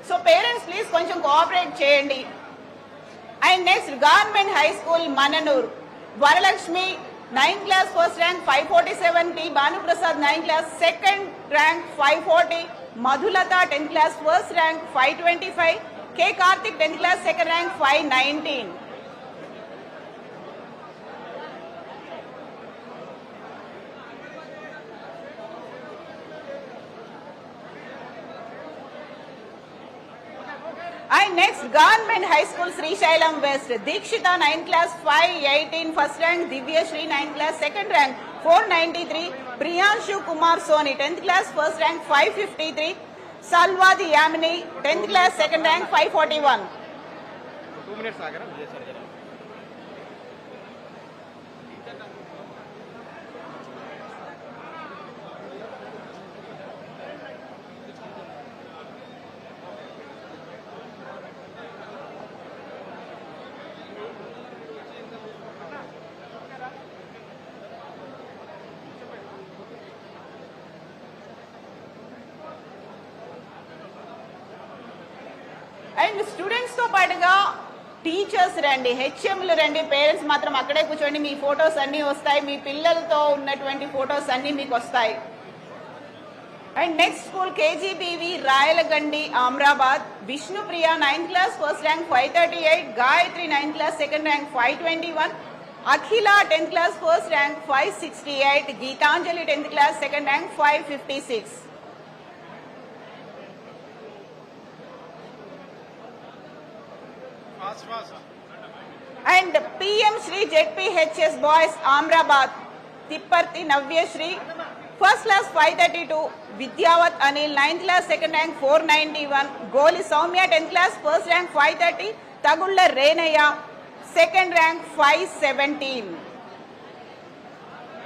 So parents please కొంచెం cooperate చేయండి. And next government high school Mananur, Varalakshmi 9th class first rank 547, T Bhanuprasad 9th class second rank 540, Madhulata 10th class first rank 525, K Karthik 10th class second rank 519. And next Government High School Sri Shailam West, Dikshita 9th class 518 first rank, Divya Shri 9th class second rank 493, Priyanshu Kumar Soni 10th class first rank 553, Salwadi Yamini 10th class second rank 541. 2 minutes agara. And students తో పాటుగా teachers రండి, హెచ్ఎంలు రండి, parents మాత్రం అక్కడే కూర్చోండి. మీ photos అన్నీ వస్తాయి, మీ పిల్లలతో ఉన్నటువంటి ఫొటోస్ అన్నీ మీకు వస్తాయి. And next school KGBV Rayalagandi Amrabad, Vishnupriya 9th class first rank 538, Gayatri 9th class second rank 521, Akhila 10th class first rank 568, Geetanjali 10th class second rank 556. And PM Shri ZPHS Boys Amrabad, Tipparthi Navyashri, first class 532, Vidyavat Anil 9th class second rank 491, Goli Soumya 10th class first rank 530, Tagulla Renaya second rank 517.